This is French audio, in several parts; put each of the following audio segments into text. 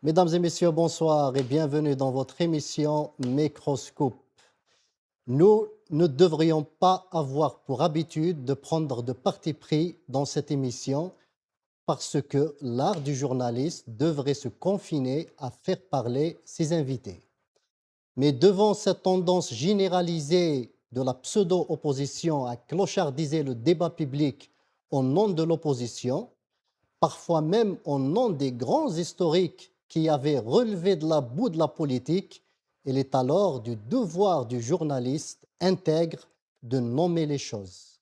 Mesdames et messieurs, bonsoir et bienvenue dans votre émission Microscope. Nous ne devrions pas avoir pour habitude de prendre de parti pris dans cette émission parce que l'art du journaliste devrait se confiner à faire parler ses invités. Mais devant cette tendance généralisée de la pseudo-opposition à clochardiser le débat public au nom de l'opposition, parfois même au nom des grands historiques qui avaient relevé de la boue de la politique, il est alors du devoir du journaliste intègre de nommer les choses.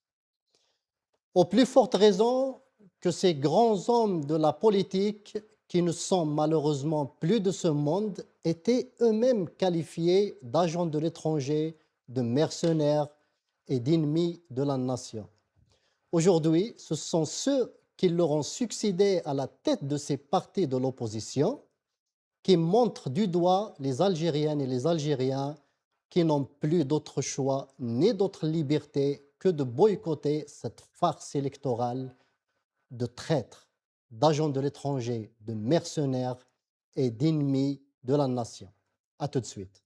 Au plus forte raison que ces grands hommes de la politique, qui ne sont malheureusement plus de ce monde, étaient eux-mêmes qualifiés d'agents de l'étranger, de mercenaires et d'ennemis de la nation. Aujourd'hui, ce sont ceux qui leur ont succédé à la tête de ces partis de l'opposition qui montrent du doigt les Algériennes et les Algériens qui n'ont plus d'autre choix ni d'autre liberté que de boycotter cette farce électorale de traîtres, d'agents de l'étranger, de mercenaires et d'ennemis de la nation. À tout de suite.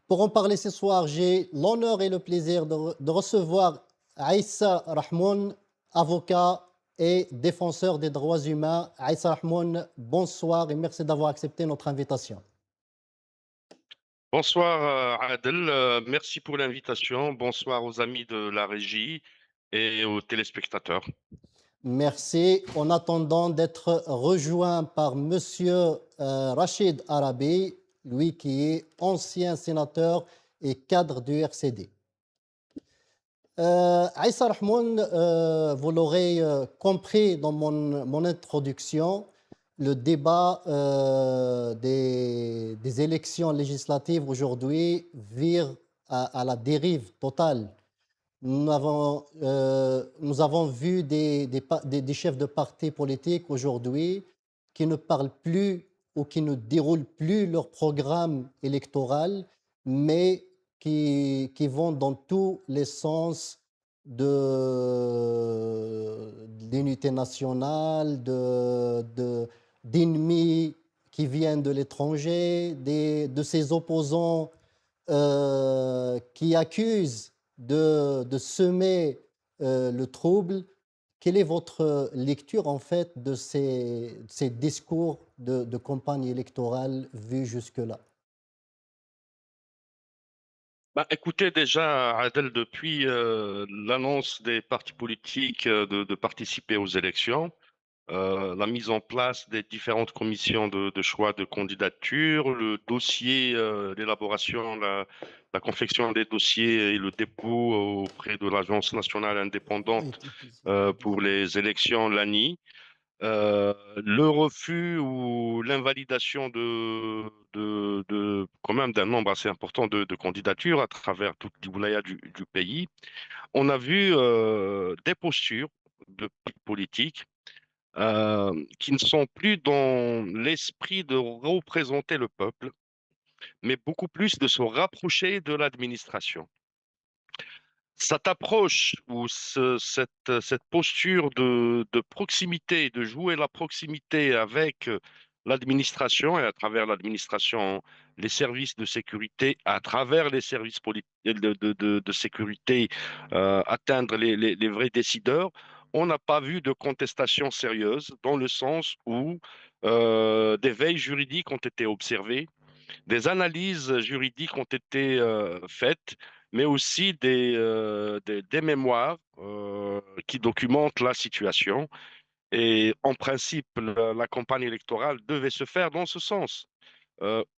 Pour en parler ce soir, j'ai l'honneur et le plaisir de recevoir Aïssa Rahmoun, avocat et défenseur des droits humains. Aïssa Rahmoun, bonsoir et merci d'avoir accepté notre invitation. Bonsoir Adel, merci pour l'invitation. Bonsoir aux amis de la régie et aux téléspectateurs. Merci. En attendant d'être rejoint par Monsieur Rachid Arabi, lui qui est ancien sénateur et cadre du RCD. Aïssa Rahmoun, vous l'aurez compris dans mon introduction, le débat des élections législatives aujourd'hui vire à la dérive totale. Nous avons vu des chefs de partis politiques aujourd'hui qui ne parlent plus ou qui ne déroulent plus leur programme électoral, mais qui vont dans tous les sens de l'unité nationale, d'ennemis qui viennent de l'étranger, de ces opposants qui accusent de semer le trouble. Quelle est votre lecture en fait de ces discours de campagne électorale vus jusque-là? Écoutez, déjà Adel, depuis l'annonce des partis politiques de participer aux élections, la mise en place des différentes commissions de choix de candidature, le dossier, l'élaboration, la confection des dossiers et le dépôt auprès de l'Agence nationale indépendante pour les élections, l'ANI. Le refus ou l'invalidation de quand même d'un nombre assez important de candidatures à travers toute les wilayas du pays. On a vu des postures de politiques qui ne sont plus dans l'esprit de représenter le peuple, mais beaucoup plus de se rapprocher de l'administration. Cette approche ou cette posture de proximité, de jouer la proximité avec l'administration et à travers l'administration, les services de sécurité, à travers les services de sécurité, atteindre les vrais décideurs, on n'a pas vu de contestation sérieuse dans le sens où des veilles juridiques ont été observées, des analyses juridiques ont été faites, mais aussi des mémoires qui documentent la situation. Et en principe, la campagne électorale devait se faire dans ce sens,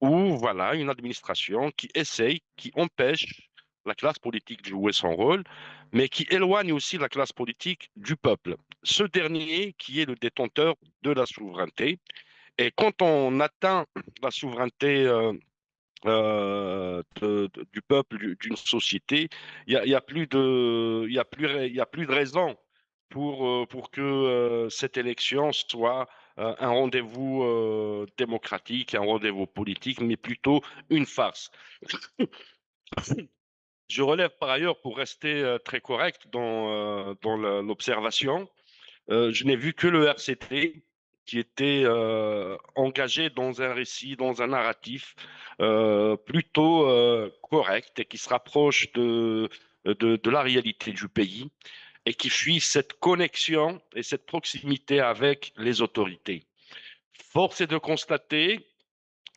où voilà une administration qui essaye, qui empêche la classe politique de jouer son rôle, mais qui éloigne aussi la classe politique du peuple. Ce dernier qui est le détenteur de la souveraineté. Et quand on atteint la souveraineté du peuple, d'une société. Il y a plus de, il y a plus de raison pour que cette élection soit un rendez-vous démocratique, un rendez-vous politique, mais plutôt une farce. Je relève par ailleurs, pour rester très correct dans l'observation, je n'ai vu que le RCT qui était engagé dans un récit, dans un narratif plutôt correct et qui se rapproche de la réalité du pays et qui fuit cette connexion et cette proximité avec les autorités. Force est de constater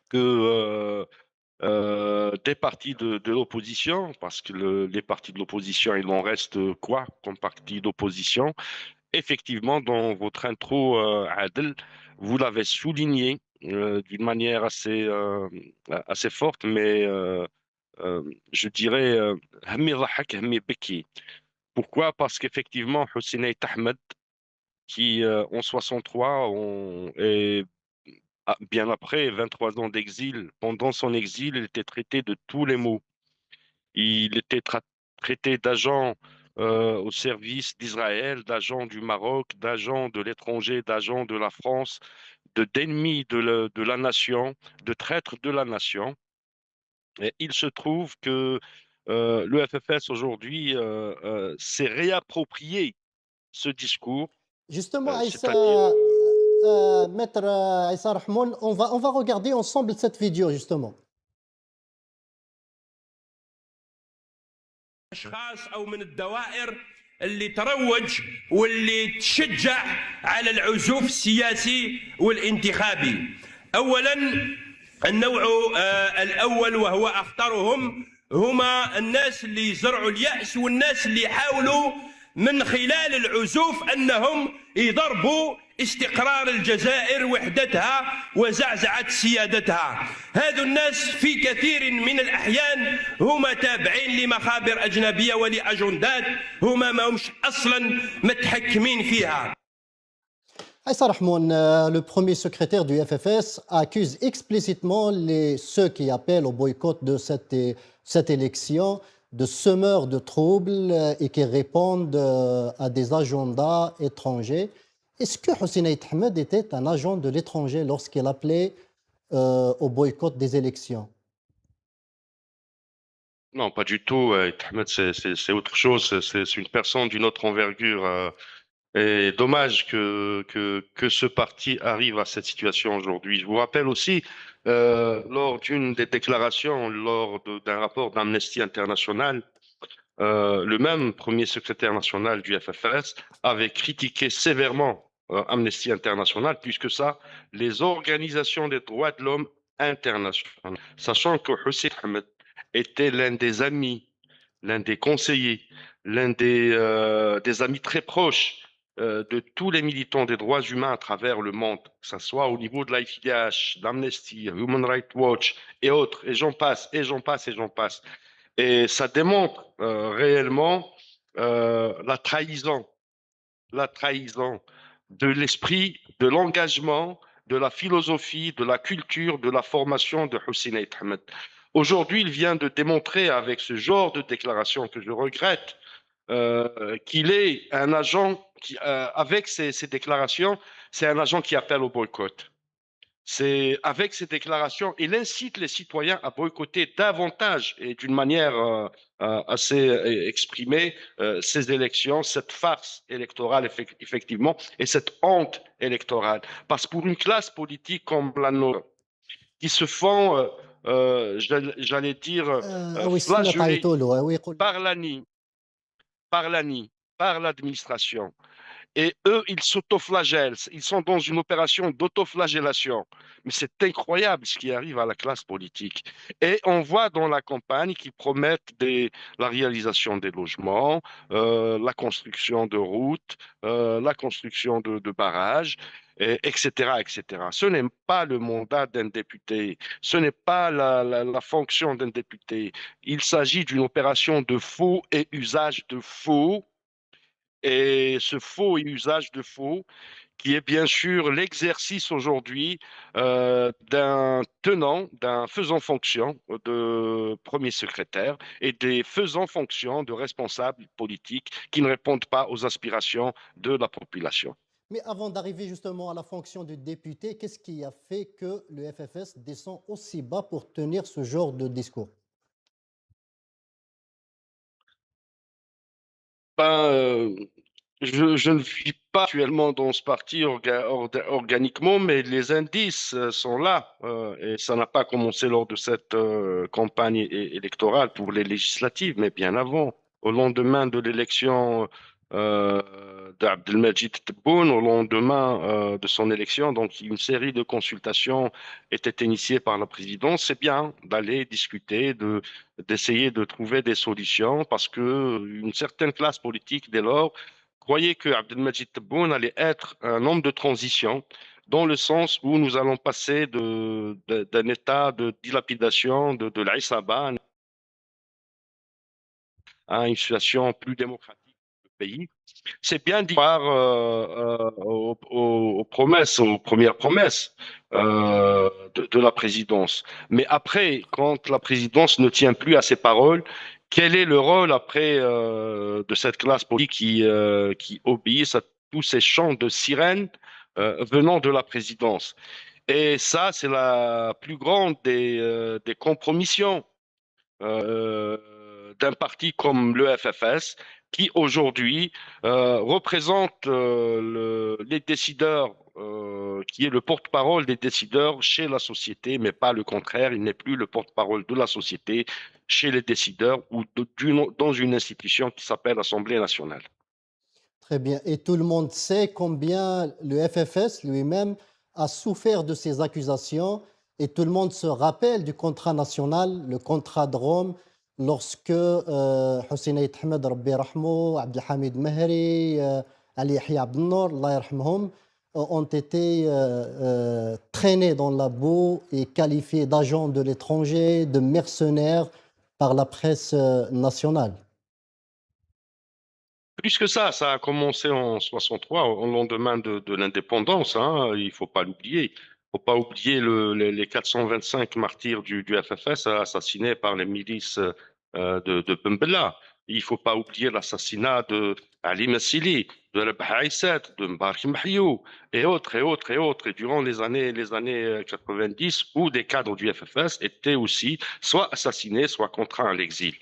que des partis de l'opposition, parce que les partis de l'opposition, il en reste quoi comme parti d'opposition? Effectivement, dans votre intro, Adel, vous l'avez souligné d'une manière assez forte, mais je dirais, همي ضحك همي بكي. Pourquoi? Parce qu'effectivement, Hussein Ahmed, qui en 63, et bien après 23 ans d'exil, pendant son exil, il était traité de tous les maux. Il était traité d'agent au service d'Israël, d'agent du Maroc, d'agent de l'étranger, d'agent de la France, d'ennemi de la nation, de traître de la nation. Et il se trouve que le FFS aujourd'hui s'est réapproprié ce discours, Justement, c'est-à-dire. Aïssa, Maître Aïssa Rahmoun, on va regarder ensemble cette vidéo, justement. اشخاص او من الدوائر اللي تروج واللي تشجع على العزوف السياسي والانتخابي. اولا النوع الاول وهو اخطرهم هما الناس اللي يزرعوا اليأس والناس اللي يحاولوا من خلال العزوف انهم يضربوا استقرار الجزائر وحدتها وزعزعة سيادتها. هذو الناس في كثير من الأحيان هما تابعين لمخابر أجنبية ولأجندات هما ما همش أصلا متحكمين فيها. Aïssa Rahmoun, le premier secrétaire du FFS, accuse explicitement ceux qui appellent au boycott de cette élection de semeurs de troubles et qui répondent à des agendas étrangers. Est-ce que Hussein Ahmed était un agent de l'étranger lorsqu'il appelait au boycott des élections? Non, pas du tout. Ahmed, c'est autre chose. C'est une personne d'une autre envergure. Et dommage que ce parti arrive à cette situation aujourd'hui. Je vous rappelle aussi, lors d'une des déclarations, d'un rapport d'Amnesty International, le même premier secrétaire national du FFS avait critiqué sévèrement Amnesty International, puisque ça, les organisations des droits de l'homme internationales, sachant que Hussein Ahmed était l'un des amis, l'un des conseillers, l'un des amis très proches de tous les militants des droits humains à travers le monde, que ce soit au niveau de l'IFDH, d'Amnesty, Human Rights Watch et autres, et j'en passe, et j'en passe, et j'en passe. Et ça démontre réellement la trahison de l'esprit, de l'engagement, de la philosophie, de la culture, de la formation de Hussein Ahmed. Aujourd'hui, il vient de démontrer avec ce genre de déclaration que je regrette qu'il est un agent qui, avec ces déclarations, c'est un agent qui appelle au boycott. C'est avec ces déclarations, il incite les citoyens à boycotter davantage et d'une manière assez exprimée ces élections, cette farce électorale effectivement et cette honte électorale. Parce que pour une classe politique comme la nôtre, qui se font, j'allais dire, oui, flageller oui, par l'ANI, par l'administration. Et eux, ils s'autoflagellent. Ils sont dans une opération d'autoflagellation. Mais c'est incroyable ce qui arrive à la classe politique. Et on voit dans la campagne qu'ils promettent la réalisation des logements, la construction de routes, la construction de barrages, etc., etc. Ce n'est pas le mandat d'un député. Ce n'est pas la fonction d'un député. Il s'agit d'une opération de faux et usage de faux et ce faux et usage de faux qui est bien sûr l'exercice aujourd'hui d'un faisant fonction de premier secrétaire et des faisant fonction de responsables politiques qui ne répondent pas aux aspirations de la population. Mais avant d'arriver justement à la fonction de député, qu'est-ce qui a fait que le FFS descend aussi bas pour tenir ce genre de discours? Ben, je ne suis pas actuellement dans ce parti organiquement, mais les indices sont là. Et ça n'a pas commencé lors de cette campagne électorale pour les législatives, mais bien avant. Au lendemain de l'élection d'Abdelmajid Tebboune, au lendemain de son élection, donc une série de consultations était initiée par la présidence. C'est bien d'aller discuter, d'essayer de trouver des solutions parce que une certaine classe politique, dès lors, croyait que Abdelmajid Tebboune allait être un homme de transition dans le sens où nous allons passer d'un état de dilapidation de l'Aïsaba à une situation plus démocratique du pays. C'est bien d'y croire aux promesses, aux premières promesses de la présidence. Mais après, quand la présidence ne tient plus à ses paroles, quel est le rôle après de cette classe politique qui obéit à tous ces chants de sirènes venant de la présidence? Et ça, c'est la plus grande des compromissions d'un parti comme le FFS, qui aujourd'hui représente les décideurs, qui est le porte-parole des décideurs chez la société, mais pas le contraire. Il n'est plus le porte-parole de la société chez les décideurs ou dans une institution qui s'appelle Assemblée nationale. Très bien. Et tout le monde sait combien le FFS lui-même a souffert de ces accusations et tout le monde se rappelle du contrat national, le contrat de Rome, lorsque Hussein Aït Ahmed, Rabbi Rahmo, Abdelhamid Mehri, Ali Yahya Abdel-Nour, Allah yarhamhum, ont été traînés dans la boue et qualifiés d'agents de l'étranger, de mercenaires par la presse nationale. Plus que ça a commencé en 63, au lendemain de l'indépendance, hein, il faut pas l'oublier. Faut pas oublier les 425 martyrs du FFS assassinés par les milices de Bembella. Il faut pas oublier l'assassinat de Ali Massili, de Rabah Aïsset, de Mbarak Mahiou, et autres, et autres, et autres. Et durant les années 90, où des cadres du FFS étaient aussi soit assassinés, soit contraints à l'exil.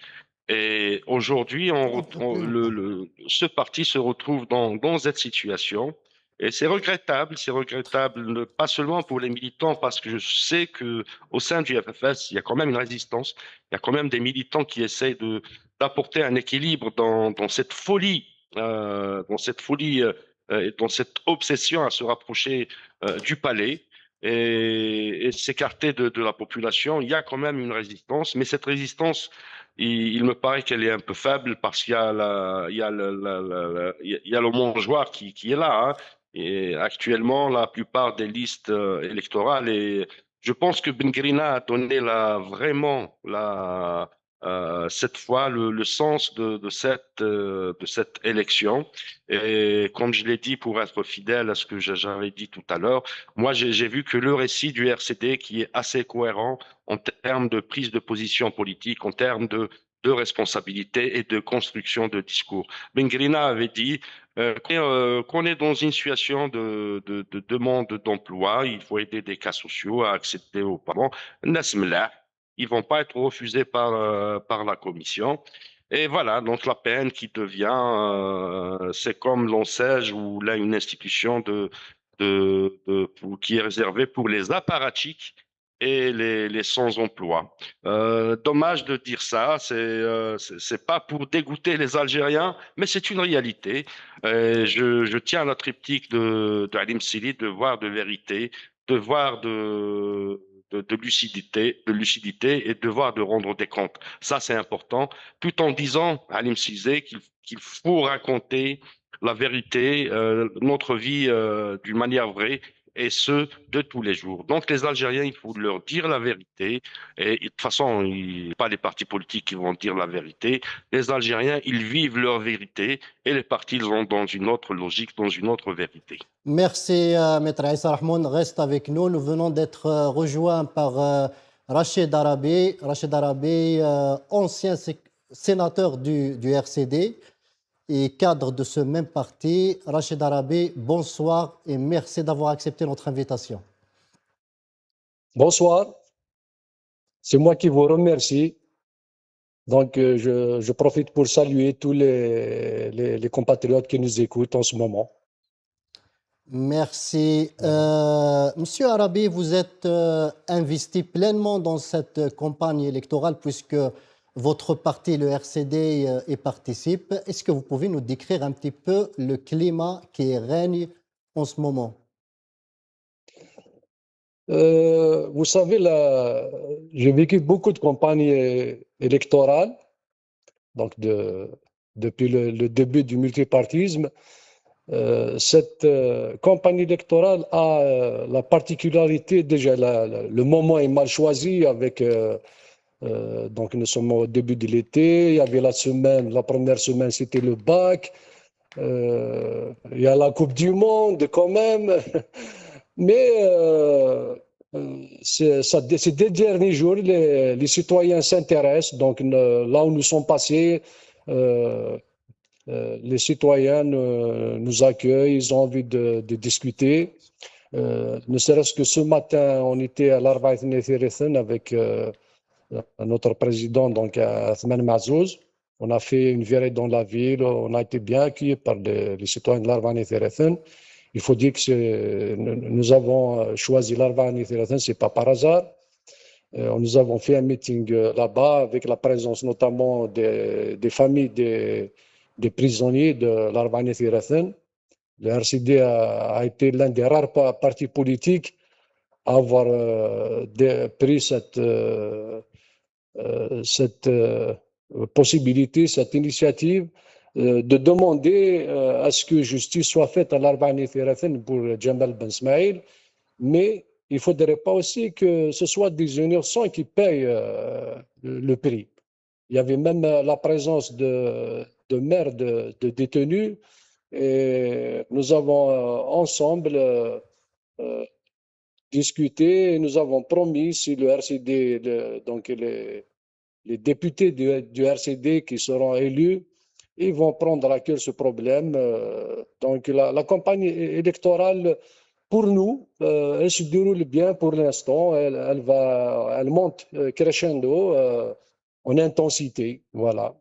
Et aujourd'hui, ce parti se retrouve dans cette situation. Et c'est regrettable pas seulement pour les militants, parce que je sais que au sein du FFS, il y a quand même une résistance, il y a quand même des militants qui essayent d'apporter un équilibre dans cette folie, et dans cette obsession à se rapprocher du palais et s'écarter de la population. Il y a quand même une résistance, mais cette résistance il me paraît qu'elle est un peu faible parce qu'il y a il y a le mangeoire qui est là, hein. Et actuellement, la plupart des listes électorales et je pense que Ben Grina a donné vraiment cette fois le sens de cette élection. Et comme je l'ai dit, pour être fidèle à ce que j'avais dit tout à l'heure, moi j'ai vu que le récit du RCD qui est assez cohérent en termes de prise de position politique, en termes de responsabilité et de construction de discours. Bengrina avait dit qu'on est dans une situation de demande d'emploi, il faut aider des cas sociaux à accéder aux parents. Nasmla, ils vont pas être refusés par la commission. Et voilà, donc la PN qui devient, c'est comme l'ONCEJ ou là une institution qui est réservée pour les apparatchiks et les sans-emploi. Dommage de dire ça, c'est pas pour dégoûter les Algériens, mais c'est une réalité. Je tiens à la triptyque de Alim Sili, de voir de vérité, de voir de lucidité et devoir de rendre des comptes. Ça, c'est important, tout en disant, Alim Cizé, qu'il faut raconter la vérité, notre vie d'une manière vraie et ce, de tous les jours. Donc, les Algériens, il faut leur dire la vérité. Et de toute façon, pas les partis politiques qui vont dire la vérité. Les Algériens, ils vivent leur vérité et les partis, ils sont dans une autre logique, dans une autre vérité. Merci, Maître Issa Rahmoun. Reste avec nous. Nous venons d'être rejoints par Rachid Arabi. Rachid Arabi, ancien sénateur du RCD et cadre de ce même parti. Rachid Arabi, bonsoir et merci d'avoir accepté notre invitation. Bonsoir, c'est moi qui vous remercie. Donc, je profite pour saluer tous les compatriotes qui nous écoutent en ce moment. Merci. Monsieur Arabi, vous êtes investi pleinement dans cette campagne électorale puisque votre parti, le RCD, y participe. Est-ce que vous pouvez nous décrire un petit peu le climat qui règne en ce moment? Vous savez, j'ai vécu beaucoup de campagnes électorales, donc depuis le début du multipartisme. Cette campagne électorale a la particularité, déjà le moment est mal choisi avec donc nous sommes au début de l'été, il y avait la première semaine c'était le bac, il y a la Coupe du Monde quand même, mais ces deux derniers jours, les citoyens s'intéressent, donc là où nous sommes passés, les citoyens nous accueillent, ils ont envie de discuter. Ne serait-ce que ce matin, on était à l'Arbaït Nethirethen avec notre président, donc Athman Mazouz. On a fait une virée dans la ville, on a été bien accueillis par les citoyens de l'Arbaït Nethirethen. Il faut dire que nous avons choisi l'Arbaït Nethirethen, ce n'est pas par hasard. Nous avons fait un meeting là-bas avec la présence notamment des familles des prisonniers de l'Arbaït Nethirethen. Le RCD a été l'un des rares partis politiques à avoir pris cette possibilité, cette initiative de demander à ce que justice soit faite à l'Arbaït Nethirethen pour Jamal Ben Smaïl, mais il ne faudrait pas aussi que ce soit des innocents qui payent le prix. Il y avait même la présence de maires de détenus et nous avons ensemble discuté et nous avons promis si le RCD, donc les députés du RCD qui seront élus, ils vont prendre à cœur ce problème. Donc la campagne électorale, pour nous, elle se déroule bien pour l'instant. Elle monte crescendo en intensité. Voilà.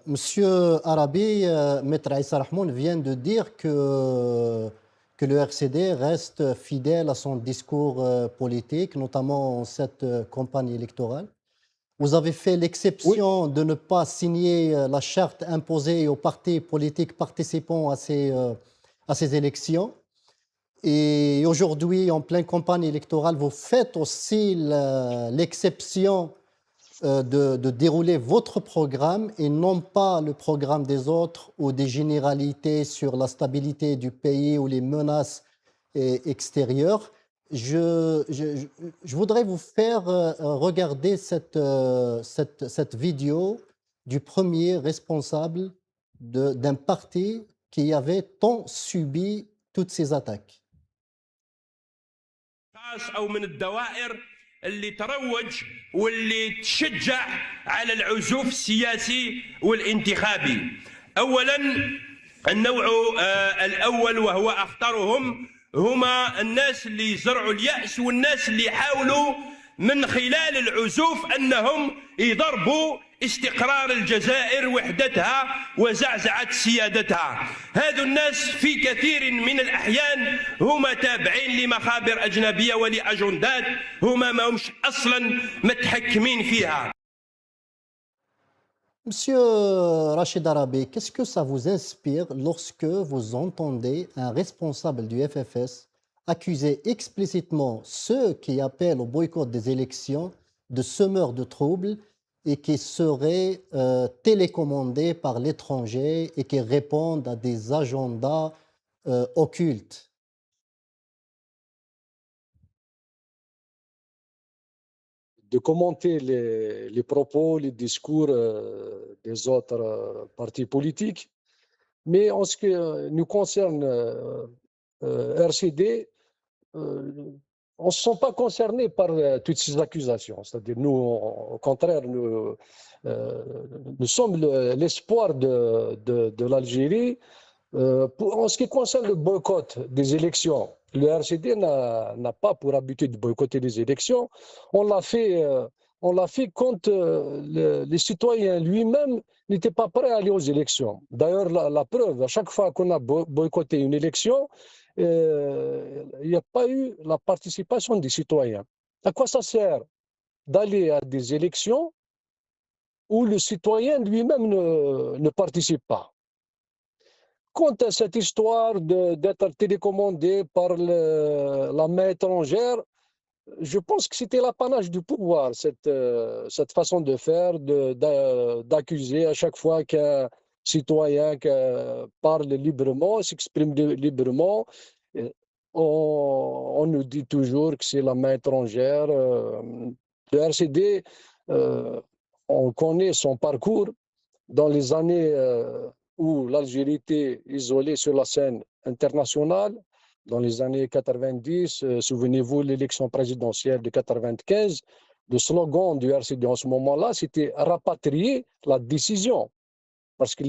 Monsieur Arabi, Maître Issa Rahmoun vient de dire que le RCD reste fidèle à son discours politique, notamment en cette campagne électorale. Vous avez fait l'exception de ne pas signer la charte imposée aux partis politiques participant à ces élections. Et aujourd'hui, en pleine campagne électorale, vous faites aussi l'exception de dérouler votre programme et non pas le programme des autres ou des généralités sur la stabilité du pays ou les menaces extérieures. Je voudrais vous faire regarder cette vidéo du premier responsable d'un parti qui avait tant subi toutes ces attaques. أو من الدوائر اللي تروج واللي تشجع على العزوف السياسي والانتخابي. أولا النوع الأول وهو أخطرهم هما الناس اللي زرعوا اليأس والناس اللي حاولوا من خلال العزوف أنهم يضربوا استقرار الجزائر وحدتها وزعزعة سيادتها. هذو الناس في كثير من الأحيان هما تابعين لمخابر أجنبية ولأجندات هما ما همش أصلا متحكمين فيها. Monsieur Rachid Arabi, qu'est-ce que ça vous inspire lorsque vous entendez un responsable du FFS accuser explicitement ceux qui appellent au boycott des élections de semeurs de troubles et qui seraient télécommandés par l'étranger et qui répondent à des agendas occultes? de commenter les propos, les discours des autres partis politiques. Mais en ce qui nous concerne, RCD, on ne se sent pas concerné par toutes ces accusations. C'est-à-dire, nous, au contraire, nous sommes l'espoir de l'Algérie. En ce qui concerne le boycott des élections, le RCD n'a pas pour habitude de boycotter les élections. On l'a fait quand les citoyens lui-même n'étaient pas prêts à aller aux élections. D'ailleurs, la preuve, à chaque fois qu'on a boycotté une élection, il n'y a pas eu la participation des citoyens. À quoi ça sert d'aller à des élections où le citoyen lui-même ne participe pas? Quant à cette histoire d'être télécommandé par la main étrangère, je pense que c'était l'apanage du pouvoir, cette façon de faire, d'accuser à chaque fois qu'un citoyen parle librement, s'exprime librement. On nous dit toujours que c'est la main étrangère. Le RCD, on connaît son parcours dans les années où l'Algérie était isolée sur la scène internationale. Dans les années 90, souvenez-vous, l'élection présidentielle de 95, le slogan du RCD en ce moment-là, c'était « rapatrier la décision ». Parce que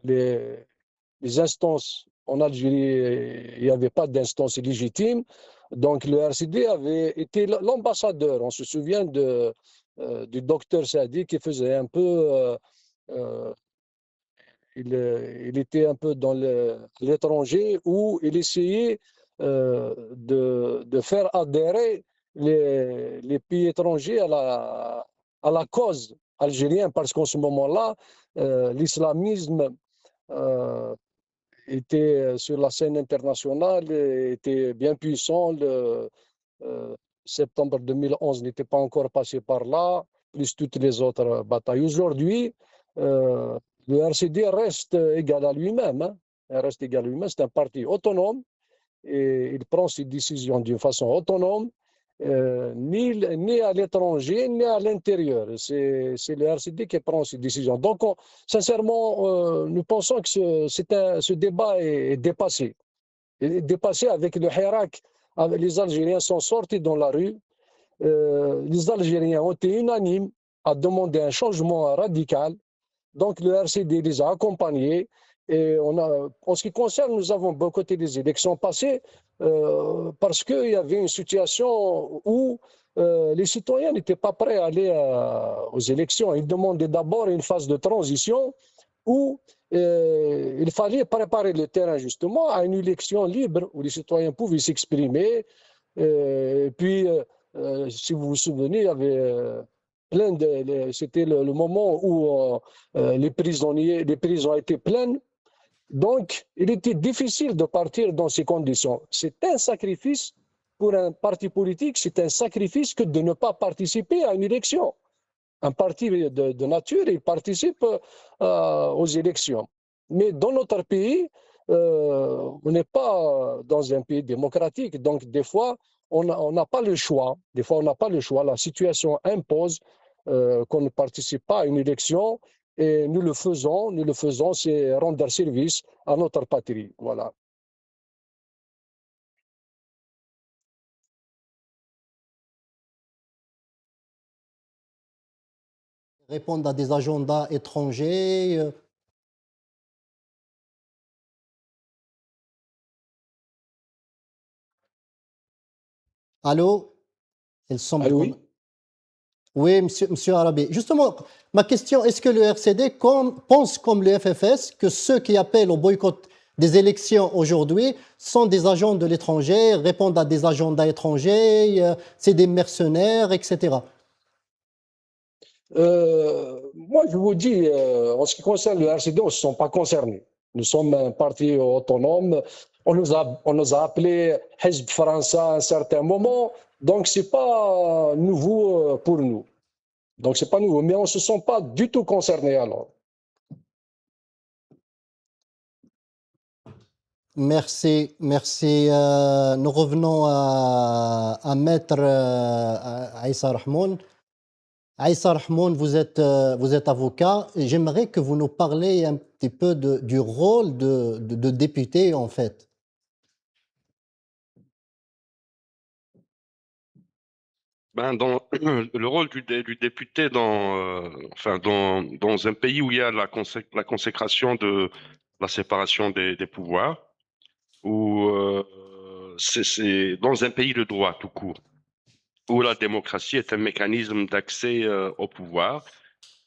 les instances en Algérie, il n'y avait pas d'instance légitime. Donc le RCD avait été l'ambassadeur. On se souvient du docteur Sadi qui faisait un peu... il était un peu dans l'étranger où il essayait de faire adhérer les pays étrangers à la cause algérienne, parce qu'en ce moment-là, l'islamisme était sur la scène internationale, était bien puissant. Septembre 2011 n'était pas encore passé par là, plus toutes les autres batailles. Aujourd'hui, le RCD reste égal à lui-même. Hein. Il reste égal à lui-même. C'est un parti autonome et il prend ses décisions d'une façon autonome, ni à l'étranger, ni à l'intérieur. C'est le RCD qui prend ses décisions. Donc, sincèrement, nous pensons que ce débat est dépassé. Il est dépassé avec le Hirak. Les Algériens sont sortis dans la rue. Les Algériens ont été unanimes à demander un changement radical. Donc le RCD les a accompagnés. Et en ce qui concerne, nous avons boycotté les élections passées parce qu'il y avait une situation où les citoyens n'étaient pas prêts à aller aux élections. Ils demandaient d'abord une phase de transition où il fallait préparer le terrain justement à une élection libre où les citoyens pouvaient s'exprimer. Puis, si vous vous souvenez, il y avait c'était le moment où les prisons étaient pleines. Donc, il était difficile de partir dans ces conditions. C'est un sacrifice pour un parti politique, c'est un sacrifice que de ne pas participer à une élection. Un parti de nature, il participe aux élections. Mais dans notre pays, on n'est pas dans un pays démocratique. Donc, des fois, on n'a pas le choix. Des fois, on n'a pas le choix. La situation impose qu'on ne participe pas à une élection. Et nous le faisons, c'est rendre service à notre patrie. Voilà. Répondre à des agendas étrangers. Allô? Il semble Allô, qu'on... oui. Oui, monsieur Arabi. Justement, ma question, est-ce que le RCD pense comme le FFS que ceux qui appellent au boycott des élections aujourd'hui sont des agents de l'étranger, répondent à des agendas étrangers, c'est des mercenaires, etc. Moi, je vous dis, en ce qui concerne le RCD, on ne se sent pas concernés. Nous sommes un parti autonome. On nous a appelés Hizb français à un certain moment. Donc, ce n'est pas nouveau pour nous. Donc, ce n'est pas nouveau. Mais on ne se sent pas du tout concernés alors. Merci, merci. Nous revenons à Maître Aïssa Rahmoun. Aïssa Rahmoun, vous êtes avocat. J'aimerais que vous nous parliez un petit peu du rôle de député, en fait. Ben, dans le rôle du député dans un pays où il y a la consécration de la séparation des pouvoirs, où c'est dans un pays de droit tout court, où la démocratie est un mécanisme d'accès au pouvoir,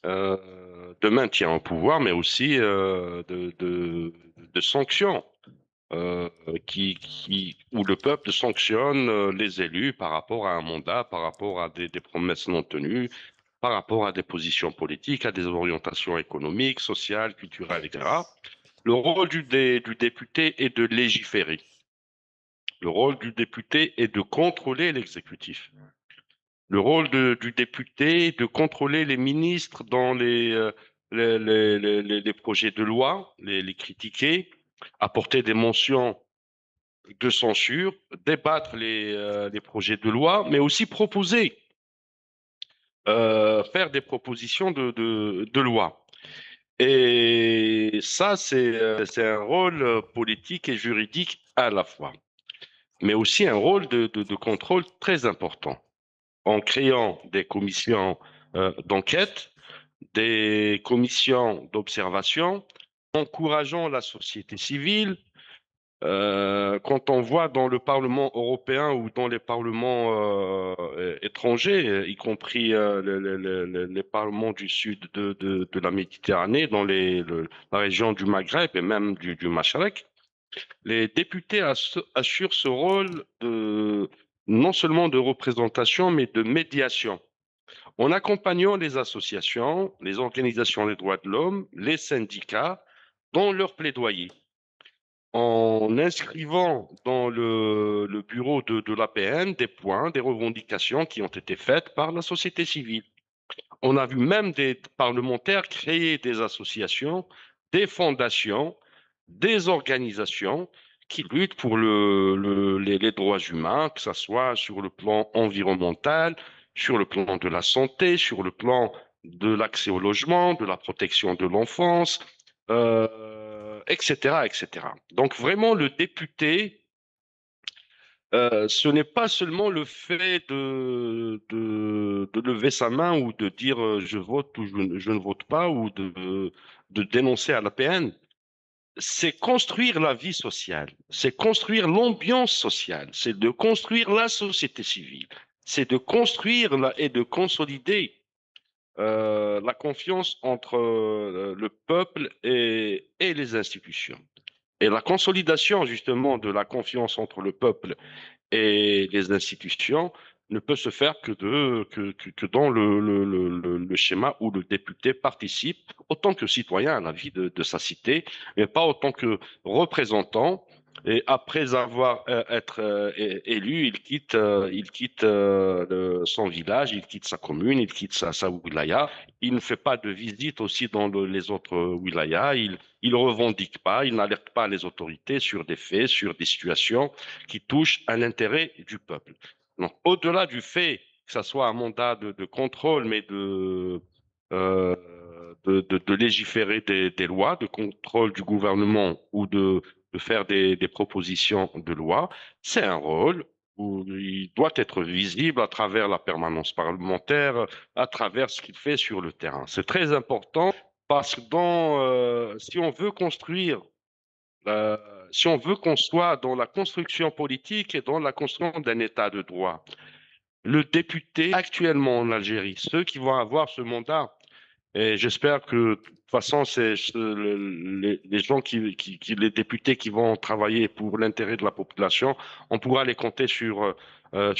de maintien au pouvoir, mais aussi de sanctions euh, où le peuple sanctionne les élus par rapport à un mandat, par rapport à des promesses non tenues, par rapport à des positions politiques, à des orientations économiques, sociales, culturelles, etc. Le rôle du député est de légiférer. Le rôle du député est de contrôler l'exécutif. Le rôle du député est de contrôler les ministres dans les projets de loi, les critiquer, apporter des mentions de censure, débattre les projets de loi, mais aussi proposer, faire des propositions de loi. Et ça, c'est un rôle politique et juridique à la fois, mais aussi un rôle de contrôle très important, en créant des commissions d'enquête, des commissions d'observation, encourageant la société civile. Quand on voit dans le Parlement européen ou dans les parlements étrangers, y compris les parlements du sud de la Méditerranée, dans la région du Maghreb et même du Machrek, les députés assurent ce rôle non seulement de représentation, mais de médiation, en accompagnant les associations, les organisations des droits de l'homme, les syndicats dans leur plaidoyer, en inscrivant dans le bureau de l'APN des points, des revendications qui ont été faites par la société civile. On a vu même des parlementaires créer des associations, des fondations, des organisations qui luttent pour les droits humains, que ce soit sur le plan environnemental, sur le plan de la santé, sur le plan de l'accès au logement, de la protection de l'enfance, etc., etc. Donc vraiment, le député, ce n'est pas seulement le fait de lever sa main ou de dire je vote ou je ne vote pas ou de dénoncer à l'APN. C'est construire la vie sociale, c'est construire l'ambiance sociale, c'est de construire la société civile, c'est de construire et de consolider la confiance entre le peuple et les institutions. Et la consolidation justement de la confiance entre le peuple et les institutions ne peut se faire que dans le schéma où le député participe autant que citoyen à la vie de sa cité, mais pas autant que représentant. Et après avoir être élu, il quitte son village, il quitte sa commune, il quitte sa wilaya. Il ne fait pas de visite aussi dans les autres wilayas. Il revendique pas, il n'alerte pas les autorités sur des faits, sur des situations qui touchent à l'intérêt du peuple. Donc, au-delà du fait que ça soit un mandat de contrôle, mais euh, de légiférer des lois, de contrôle du gouvernement ou de faire des propositions de loi, c'est un rôle où il doit être visible à travers la permanence parlementaire, à travers ce qu'il fait sur le terrain. C'est très important parce que si on veut construire euh, si on veut qu'on soit dans la construction politique et dans la construction d'un État de droit, le député actuellement en Algérie, ceux qui vont avoir ce mandat, et j'espère que de toute façon, les gens les députés qui vont travailler pour l'intérêt de la population, on pourra les compter sur les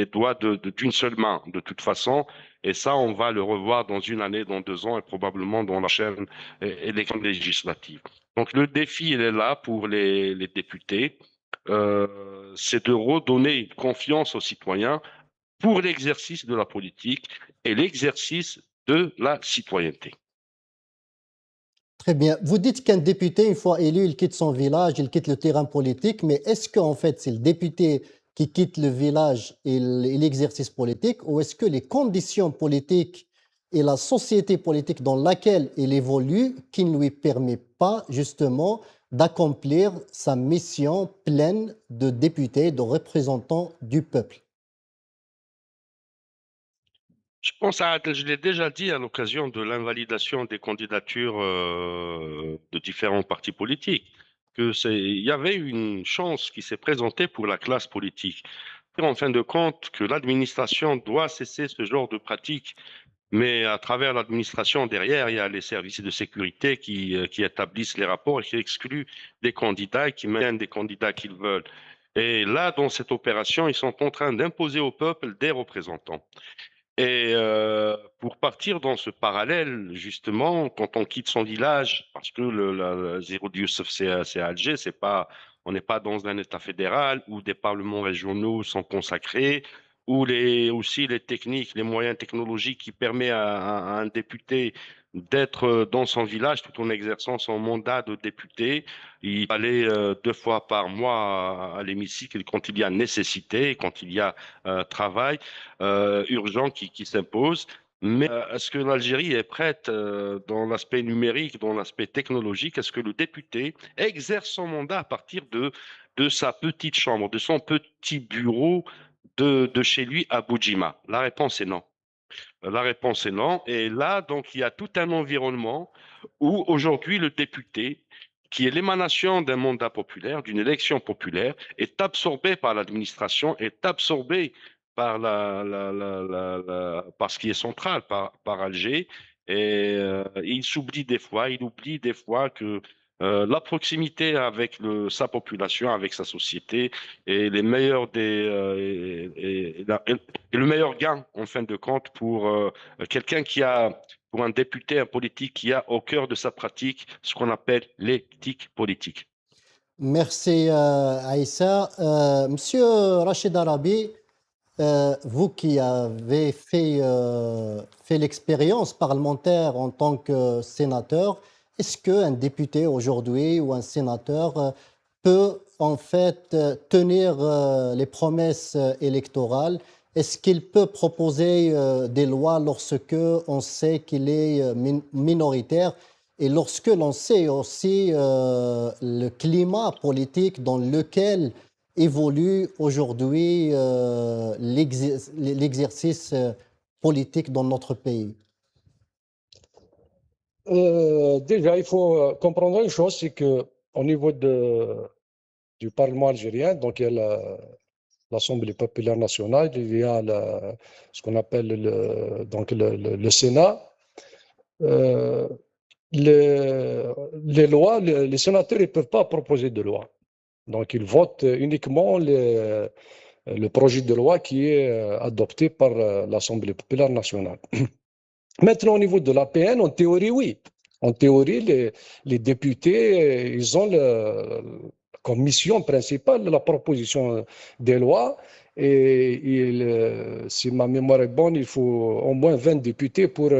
doigts d'une seule main, de toute façon. Et ça, on va le revoir dans une année, dans 2 ans et probablement dans la chaîne élection législative. Donc, le défi, il est là pour les députés. C'est de redonner confiance aux citoyens pour l'exercice de la politique et l'exercice de la citoyenneté. Très bien. Vous dites qu'un député, une fois élu, il quitte son village, il quitte le terrain politique, mais est-ce qu'en fait, c'est le député qui quitte le village et l'exercice politique, ou est-ce que les conditions politiques et la société politique dans laquelle il évolue qui ne lui permet pas justement d'accomplir sa mission pleine de député, de représentant du peuple? Je pense je l'ai déjà dit à l'occasion de l'invalidation des candidatures de différents partis politiques, il y avait une chance qui s'est présentée pour la classe politique. En fin de compte, que l'administration doit cesser ce genre de pratique, mais à travers l'administration, derrière, il y a les services de sécurité qui établissent les rapports et qui excluent des candidats et qui maintiennent des candidats qu'ils veulent. Et là, dans cette opération, ils sont en train d'imposer au peuple des représentants. Et pour partir dans ce parallèle, justement, quand on quitte son village, parce que le Zéro Youssef, c'est à Alger, on n'est pas dans un État fédéral où des parlements régionaux sont consacrés, où aussi les techniques, les moyens technologiques qui permettent à un député d'être dans son village tout en exerçant son mandat de député. Il fallait 2 fois par mois à l'hémicycle quand il y a nécessité, quand il y a travail urgent qui s'impose. Mais est-ce que l'Algérie est prête dans l'aspect numérique, dans l'aspect technologique? Est-ce que le député exerce son mandat à partir de sa petite chambre, de son petit bureau de chez lui à Boudjima? La réponse est non. La réponse est non. Et là, donc, il y a tout un environnement où aujourd'hui le député, qui est l'émanation d'un mandat populaire, d'une élection populaire, est absorbé par l'administration, est absorbé par ce qui est central, par Alger. Et il s'oublie des fois, il oublie des fois que la proximité avec sa population, avec sa société, est les meilleurs et le meilleur gain, en fin de compte, pour quelqu'un pour un député, un politique qui a au cœur de sa pratique ce qu'on appelle l'éthique politique. Merci Aïssa. Monsieur Rachid Arabi, vous qui avez fait l'expérience parlementaire en tant que sénateur, est-ce qu'un député aujourd'hui ou un sénateur peut en fait tenir les promesses électorales? Est-ce qu'il peut proposer des lois lorsque on sait qu'il est minoritaire et lorsque l'on sait aussi le climat politique dans lequel évolue aujourd'hui l'exercice politique dans notre pays? Déjà, il faut comprendre une chose, c'est qu'au niveau du Parlement algérien, donc il y a l'Assemblée populaire nationale, il y a ce qu'on appelle le Sénat. Les lois, les sénateurs ne peuvent pas proposer de loi. Donc, ils votent uniquement le projet de loi qui est adopté par l'Assemblée populaire nationale. Maintenant, au niveau de l'APN, en théorie, oui. En théorie, les députés, ils ont comme mission principale la proposition des lois. Et si ma mémoire est bonne, il faut au moins 20 députés pour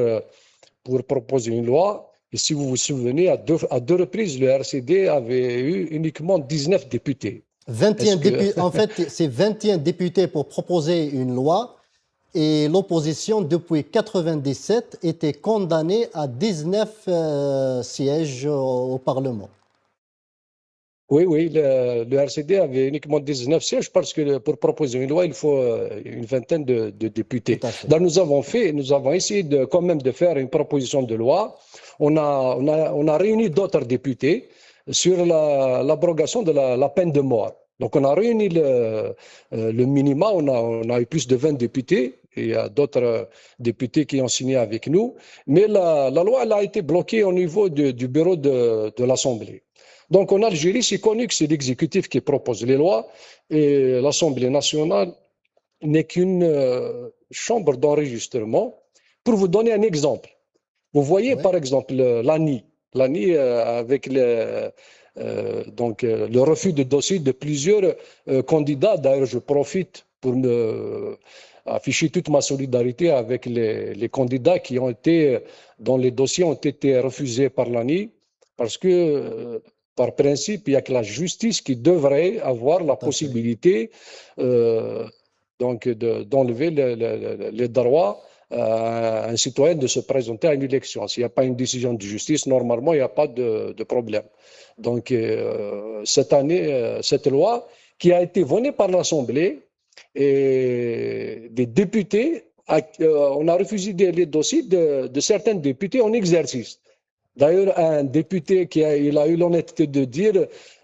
proposer une loi. Et si vous vous souvenez, à deux reprises, le RCD avait eu uniquement 19 députés. 21 députés. En fait, c'est 21 députés pour proposer une loi. Et l'opposition, depuis 1997, était condamnée à 19 sièges au Parlement. Oui, le RCD avait uniquement 19 sièges parce que pour proposer une loi, il faut une vingtaine de députés. Donc nous avons essayé quand même de faire une proposition de loi. On a réuni d'autres députés sur l'abrogation de la peine de mort. Donc on a réuni le minima, on a eu plus de 20 députés. Et il y a d'autres députés qui ont signé avec nous. Mais la loi elle a été bloquée au niveau du bureau de l'Assemblée. Donc en Algérie, c'est connu que c'est l'exécutif qui propose les lois et l'Assemblée nationale n'est qu'une chambre d'enregistrement. Pour vous donner un exemple, vous voyez par exemple l'ANI avec le refus de dossier de plusieurs candidats. D'ailleurs, je profite pour afficher toute ma solidarité avec les candidats dont les dossiers ont été refusés par l'ANI. Parce que, par principe, il n'y a que la justice qui devrait avoir la possibilité d'enlever les droits à un citoyen de se présenter à une élection. S'il n'y a pas une décision de justice, normalement, il n'y a pas de problème. Donc, cette année, cette loi qui a été votée par l'Assemblée, et des députés, on a refusé les dossiers de certains députés en exercice. D'ailleurs, un député il a eu l'honnêteté de dire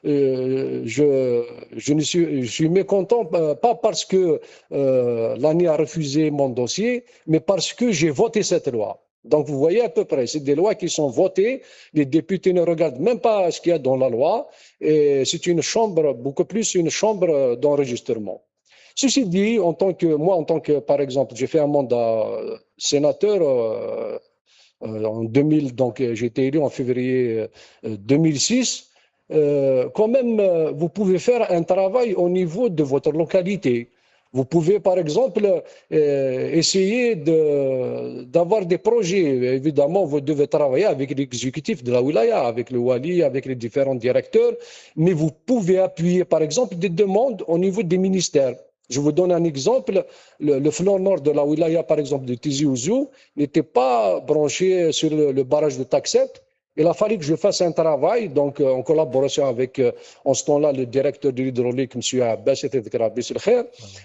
je suis mécontent, pas parce que l'ANI a refusé mon dossier, mais parce que j'ai voté cette loi. Donc, vous voyez à peu près, c'est des lois qui sont votées, les députés ne regardent même pas ce qu'il y a dans la loi, et c'est une chambre, beaucoup plus une chambre d'enregistrement. Ceci dit, en tant que, par exemple, j'ai fait un mandat sénateur en 2000, donc j'ai été élu en février 2006. Quand même, vous pouvez faire un travail au niveau de votre localité. Vous pouvez, par exemple, essayer d'avoir des projets. Évidemment, vous devez travailler avec l'exécutif de la wilaya, avec le wali, avec les différents directeurs, mais vous pouvez appuyer, par exemple, des demandes au niveau des ministères. Je vous donne un exemple. Le flanc nord de la wilaya, par exemple, de Tizi Ouzou, n'était pas branché sur le barrage de Takset. Il a fallu que je fasse un travail, donc en collaboration avec, en ce temps-là, le directeur de l'hydraulique, M. Abbas,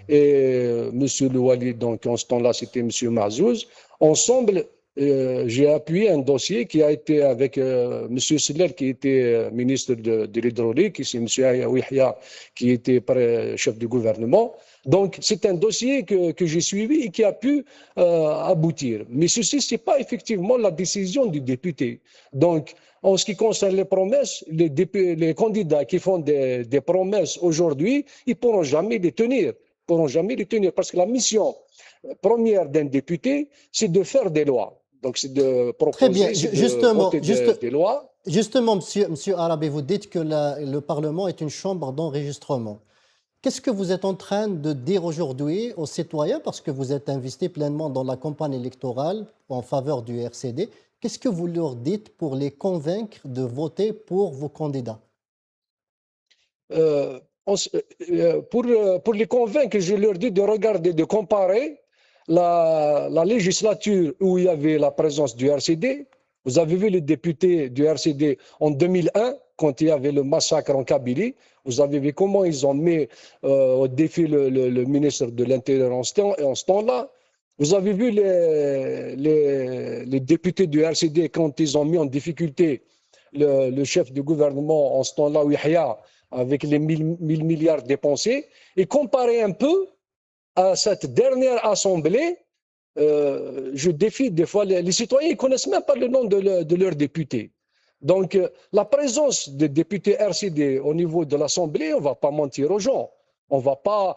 et M. Louali, donc en ce temps-là, c'était M. Mazouz. Ensemble, j'ai appuyé un dossier qui a été avec M. Sellel, qui était ministre de l'hydraulique, ici M. Ayawihya, qui était chef du gouvernement. Donc, c'est un dossier que j'ai suivi et qui a pu aboutir. Mais ceci, ce n'est pas effectivement la décision du député. Donc, en ce qui concerne les promesses, les candidats qui font des promesses aujourd'hui, ils ne pourront jamais les tenir. Parce que la mission première d'un député, c'est de faire des lois. Donc, c'est de proposer, de voter des lois. Justement, monsieur Arabi, vous dites que le Parlement est une chambre d'enregistrement. Qu'est-ce que vous êtes en train de dire aujourd'hui aux citoyens, parce que vous êtes investi pleinement dans la campagne électorale en faveur du RCD? Qu'est-ce que vous leur dites pour les convaincre de voter pour vos candidats? Pour les convaincre, je leur dis de regarder, de comparer la législature où il y avait la présence du RCD. Vous avez vu les députés du RCD en 2001, quand il y avait le massacre en Kabylie. Vous avez vu comment ils ont mis au défi le ministre de l'Intérieur en ce temps-là. Vous avez vu les députés du RCD quand ils ont mis en difficulté le chef du gouvernement en ce temps-là, Yahya, avec les 1000 milliards dépensés. Et comparer un peu à cette dernière assemblée, je défie des fois, les citoyens ne connaissent même pas le nom de leurs députés. Donc, la présence des députés RCD au niveau de l'Assemblée, on ne va pas mentir aux gens. On ne va pas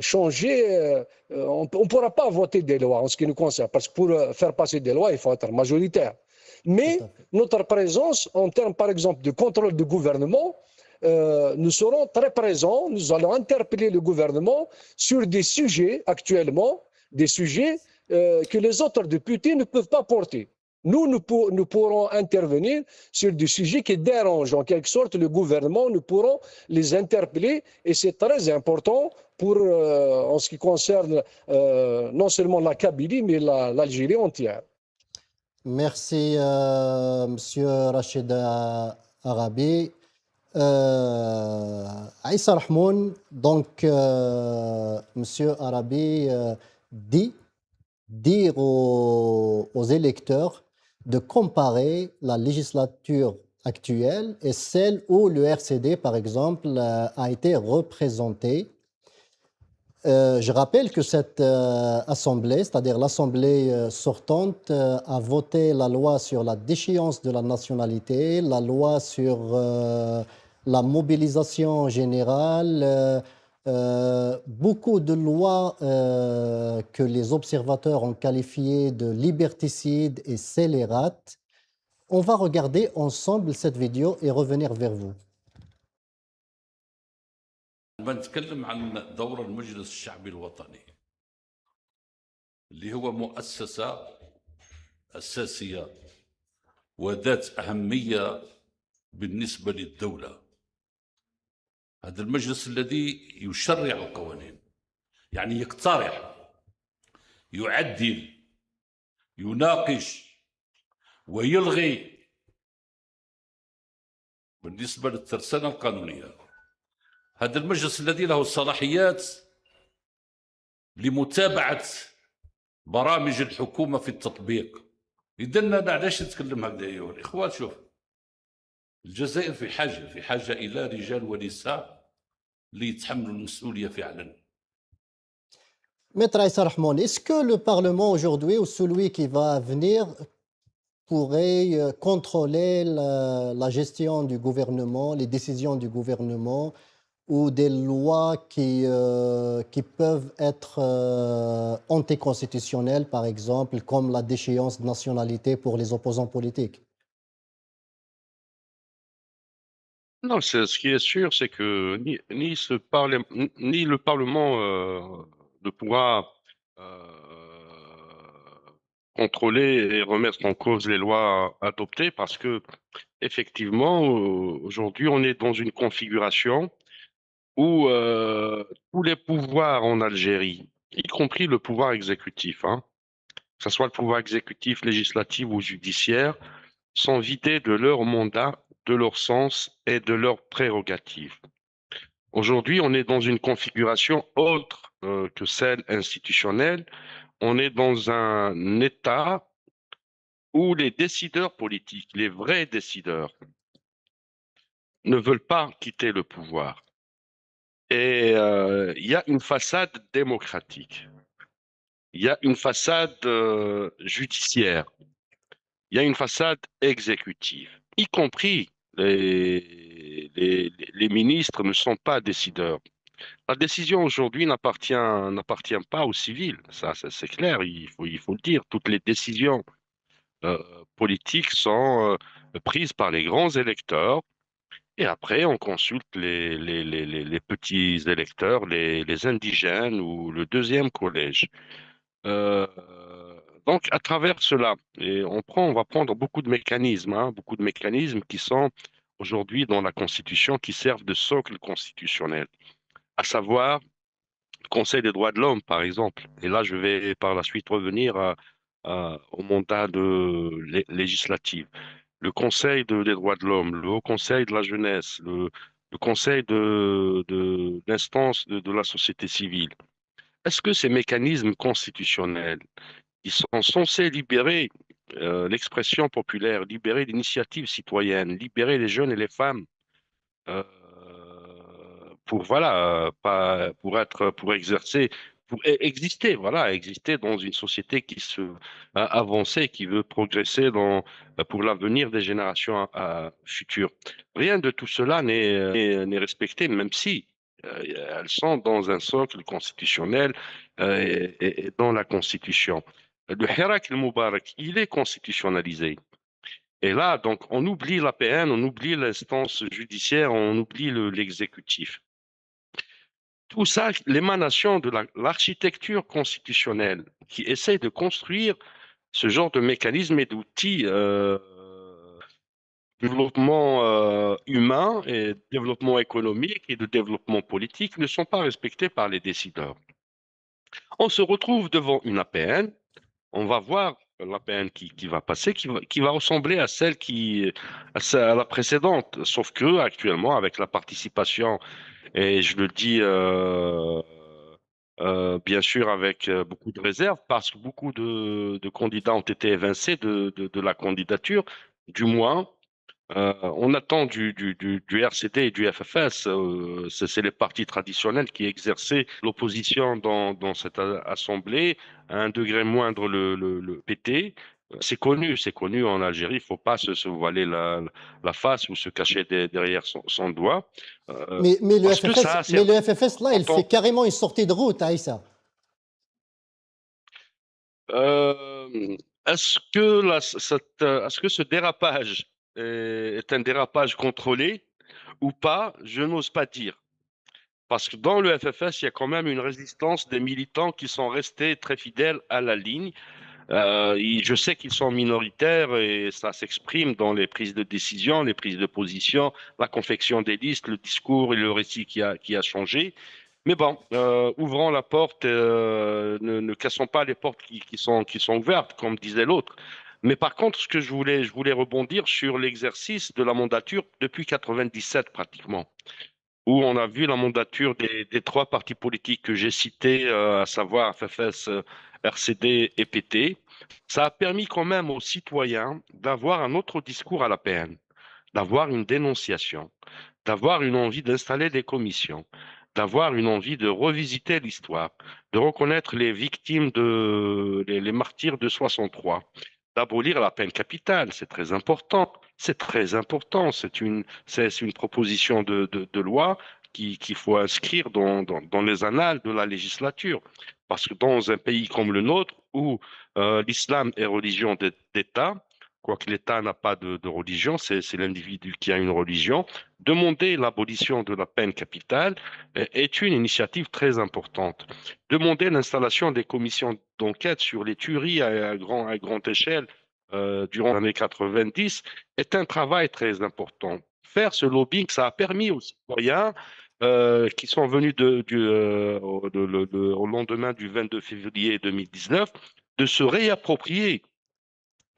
changer, on ne pourra pas voter des lois en ce qui nous concerne, parce que pour faire passer des lois, il faut être majoritaire. Mais notre présence, en termes par exemple de contrôle du gouvernement, nous serons très présents, nous allons interpeller le gouvernement sur des sujets actuellement, des sujets que les autres députés ne peuvent pas porter. Nous pourrons intervenir sur des sujets qui dérangent en quelque sorte le gouvernement, nous pourrons les interpeller et c'est très important pour, en ce qui concerne non seulement la Kabylie, mais l'Algérie entière. Merci, Monsieur Rachid Arabi. Aïssa Rahmoun, donc, Monsieur Arabi dit dire aux électeurs de comparer la législature actuelle et celle où le RCD, par exemple, a été représenté. Je rappelle que cette assemblée, c'est-à-dire l'assemblée sortante, a voté la loi sur la déchéance de la nationalité, la loi sur la mobilisation générale, beaucoup de lois que les observateurs ont qualifiées de liberticides et scélérates. On va regarder ensemble cette vidéo et revenir vers vous. بنتكلم عن دور المجلس الشعبي الوطني اللي هو مؤسسة أساسية وذات أهمية بالنسبة للدولة. هذا المجلس الذي يشرع القوانين، يعني يقترح، يعدل، يناقش ويلغي بالنسبة للترسانة القانونية. هذا المجلس الذي له الصلاحيات لمتابعة برامج الحكومة في التطبيق. إذا أنا علاش نتكلم هكذا أيها الإخوة؟ شوف، الجزائر في حاجة إلى رجال ونساء ليتحملوا المسؤولية فعلا. Maître Aïssa Rahman, est-ce que le Parlement aujourd'hui ou celui qui va venir pourrait contrôler la gestion du gouvernement, les décisions du gouvernement ou des lois qui peuvent être anticonstitutionnelles, par exemple, comme la déchéance de nationalité pour les opposants politiques? Non, ce qui est sûr, c'est que ni le Parlement ne pourra contrôler et remettre en cause les lois adoptées parce que, effectivement, aujourd'hui, on est dans une configuration où tous les pouvoirs en Algérie, y compris le pouvoir exécutif, hein, que ce soit le pouvoir exécutif, législatif ou judiciaire, sont vidés de leur mandat, de leur sens et de leurs prérogatives. Aujourd'hui, on est dans une configuration autre que celle institutionnelle. On est dans un État où les décideurs politiques, les vrais décideurs, ne veulent pas quitter le pouvoir. Et il y a une façade démocratique, il y a une façade judiciaire, il y a une façade exécutive, y compris les ministres ne sont pas décideurs. La décision aujourd'hui n'appartient pas aux civils, ça c'est clair, il faut le dire. Toutes les décisions euh, politiques sont prises par les grands électeurs et après on consulte les petits électeurs, les indigènes ou le deuxième collège. Euh, donc, à travers cela, et on va prendre beaucoup de mécanismes, hein, beaucoup de mécanismes qui sont aujourd'hui dans la Constitution, qui servent de socle constitutionnel, à savoir le Conseil des droits de l'homme, par exemple. Et là, je vais par la suite revenir au mandat législatif. Le Conseil des droits de l'homme, le Haut Conseil de la jeunesse, le Conseil d'instance de la société civile. Est-ce que ces mécanismes constitutionnels qui sont censés libérer l'expression populaire, libérer l'initiative citoyenne, libérer les jeunes et les femmes euh, pour voilà, pas pour exercer, pour exister, voilà, exister dans une société qui se avancer, qui veut progresser pour l'avenir des générations futures. Rien de tout cela n'est respecté, même si elles sont dans un socle constitutionnel et dans la Constitution. Le Hirak el-Moubarak, il est constitutionnalisé. Et là, donc, on oublie l'APN, on oublie l'instance judiciaire, on oublie l'exécutif. Tout ça, l'émanation de l'architecture constitutionnelle qui essaie de construire ce genre de mécanismes et d'outils développement humain et développement économique et de développement politique ne sont pas respectés par les décideurs. On se retrouve devant une APN, on va voir l'APN qui va passer, qui va ressembler à celle à la précédente, sauf que actuellement, avec la participation, et je le dis bien sûr avec beaucoup de réserve, parce que beaucoup de candidats ont été évincés de la candidature, du moins. On attend du RCD et du FFS, c'est les partis traditionnels qui exerçaient l'opposition dans cette assemblée, à un degré moindre le PT. C'est connu en Algérie, il ne faut pas se voiler la face ou se cacher derrière son doigt. Mais Parce que ça a le FFS, là, il fait carrément une sortie de route, Aïssa. Est-ce que ce dérapage est un dérapage contrôlé ou pas? Je n'ose pas dire. Parce que dans le FFS, il y a quand même une résistance des militants qui sont restés très fidèles à la ligne Je sais qu'ils sont minoritaires et ça s'exprime dans les prises de décision, les prises de position, la confection des listes, le discours et le récit qui a changé. Mais bon, ouvrons la porte, ne cassons pas les portes qui sont ouvertes, comme disait l'autre. Mais par contre, ce que je voulais rebondir sur l'exercice de la mandature depuis 97 pratiquement, où on a vu la mandature des trois partis politiques que j'ai cités, à savoir FFS, RCD et PT. Ça a permis quand même aux citoyens d'avoir un autre discours à la PN, d'avoir une dénonciation, d'avoir une envie d'installer des commissions, d'avoir une envie de revisiter l'histoire, de reconnaître les victimes les martyrs de 63, d'abolir la peine capitale. C'est très important. C'est très important. C'est une proposition de loi qu'il faut inscrire dans les annales de la législature. Parce que dans un pays comme le nôtre, où l'islam est religion d'État, quoique l'État n'a pas de religion, c'est l'individu qui a une religion, demander l'abolition de la peine capitale est une initiative très importante. Demander l'installation des commissions d'enquête sur les tueries à grande échelle durant les années 90 est un travail très important. Faire ce lobbying, ça a permis aux citoyens qui sont venus au lendemain du 22 février 2019 de se réapproprier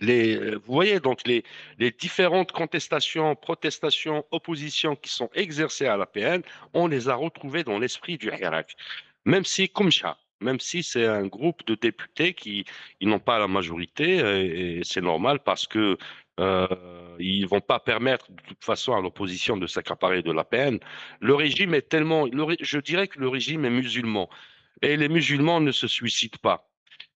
vous voyez donc les différentes contestations, protestations, oppositions qui sont exercées à l'APN, on les a retrouvées dans l'esprit du Hirak. Même si, comme ça, même si c'est un groupe de députés qui ils n'ont pas la majorité, et c'est normal parce que ils vont pas permettre de toute façon à l'opposition de s'accaparer de l'APN. Le régime est tellement, je dirais que le régime est musulman et les musulmans ne se suicident pas.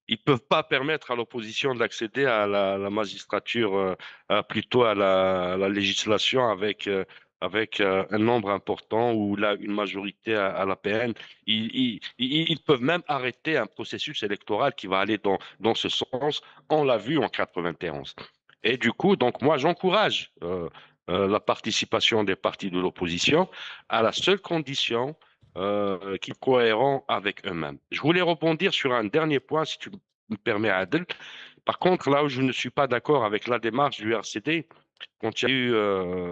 Ils peuvent pas permettre à l'opposition d'accéder à la magistrature, plutôt à la législation avec un nombre important ou là une majorité à la PN. Ils peuvent même arrêter un processus électoral qui va aller dans ce sens. On l'a vu en 91. Et du coup, donc moi, j'encourage la participation des partis de l'opposition à la seule condition qui sont cohérents avec eux-mêmes. Je voulais rebondir sur un dernier point, si tu me permets, Adel. Par contre, là où je ne suis pas d'accord avec la démarche du RCD, quand il y a eu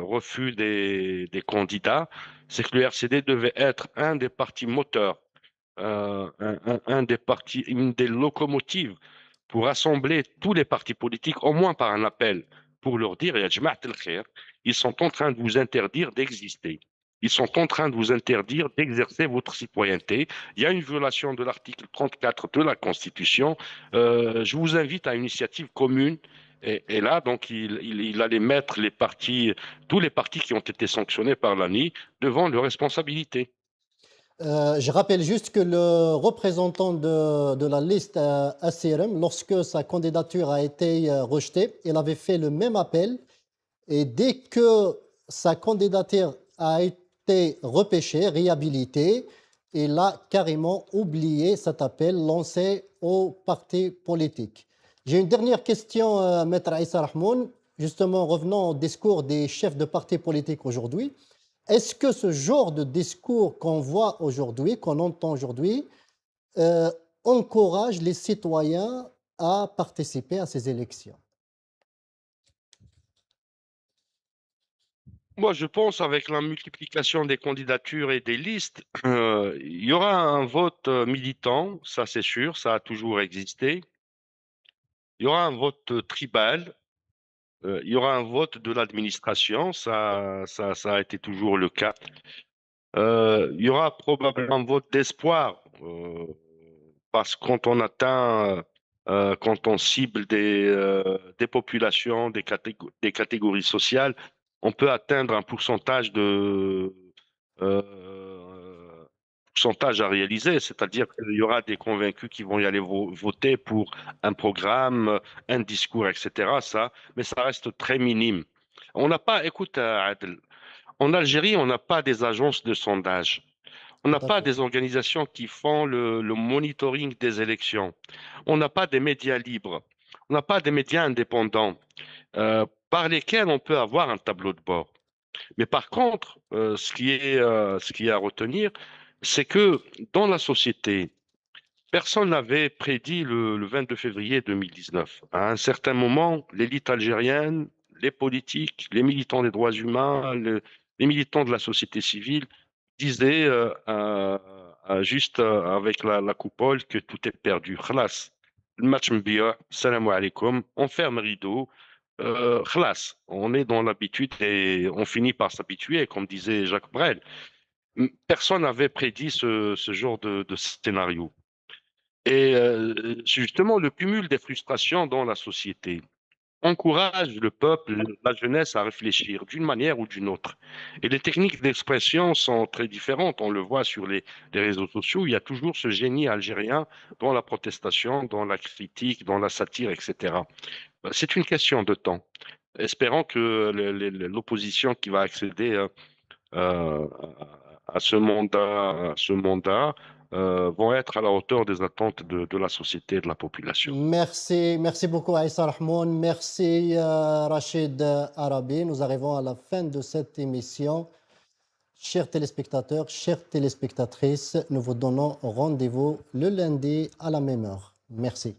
refus des candidats, c'est que le RCD devait être un des partis moteurs, un des partis, une des locomotives pour rassembler tous les partis politiques, au moins par un appel, pour leur dire, Ya Jamaat al-Khair, ils sont en train de vous interdire d'exister. Ils sont en train de vous interdire d'exercer votre citoyenneté. Il y a une violation de l'article 34 de la Constitution. Je vous invite à une initiative commune. Et là, donc, il allait mettre tous les partis qui ont été sanctionnés par l'ANI devant leurs responsabilités. Je rappelle juste que le représentant de la liste ACRM, lorsque sa candidature a été rejetée, il avait fait le même appel. Et dès que sa candidature a été repêchée, réhabilitée, il a carrément oublié cet appel lancé aux partis politiques. J'ai une dernière question, Maître Aïssa Rahmoun, justement revenant au discours des chefs de partis politiques aujourd'hui. Est-ce que ce genre de discours qu'on voit aujourd'hui, qu'on entend aujourd'hui, encourage les citoyens à participer à ces élections? Moi, je pense avec la multiplication des candidatures et des listes, il y aura un vote militant, ça c'est sûr, ça a toujours existé. Il y aura un vote tribal, il y aura un vote de l'administration, ça a été toujours le cas. Il y aura probablement un vote d'espoir, parce que quand on cible des populations, des catégories sociales, on peut atteindre un pourcentage à réaliser, c'est-à-dire qu'il y aura des convaincus qui vont y aller voter pour un programme, un discours, etc. Mais ça reste très minime. On n'a pas, écoute, Adel, en Algérie, on n'a pas des agences de sondage. On Tout n'a à pas fait. des organisations qui font le monitoring des élections. On n'a pas des médias libres. On n'a pas des médias indépendants par lesquels on peut avoir un tableau de bord. Mais par contre, ce qui est à retenir, c'est que dans la société, Personne n'avait prédit le 22 février 2019. À un certain moment, l'élite algérienne, les politiques, les militants des droits humains, les militants de la société civile disaient juste avec la coupole que tout est perdu. Khalas, le match m'bia, salam alaikum, on ferme rideau. Khalas, on est dans l'habitude et on finit par s'habituer, comme disait Jacques Brel. Personne n'avait prédit ce genre de scénario. Et c'est justement le cumul des frustrations dans la société encourage le peuple, la jeunesse à réfléchir d'une manière ou d'une autre. Et les techniques d'expression sont très différentes. On le voit sur les réseaux sociaux. Il y a toujours ce génie algérien dans la protestation, dans la critique, dans la satire, etc. C'est une question de temps. Espérons que l'opposition qui va accéder euh, à ce mandat vont être à la hauteur des attentes de la société et de la population. Merci, merci beaucoup Aïssa Rahmoun, merci Rachid Arabi. Nous arrivons à la fin de cette émission. Chers téléspectateurs, chères téléspectatrices, nous vous donnons rendez-vous le lundi à la même heure. Merci.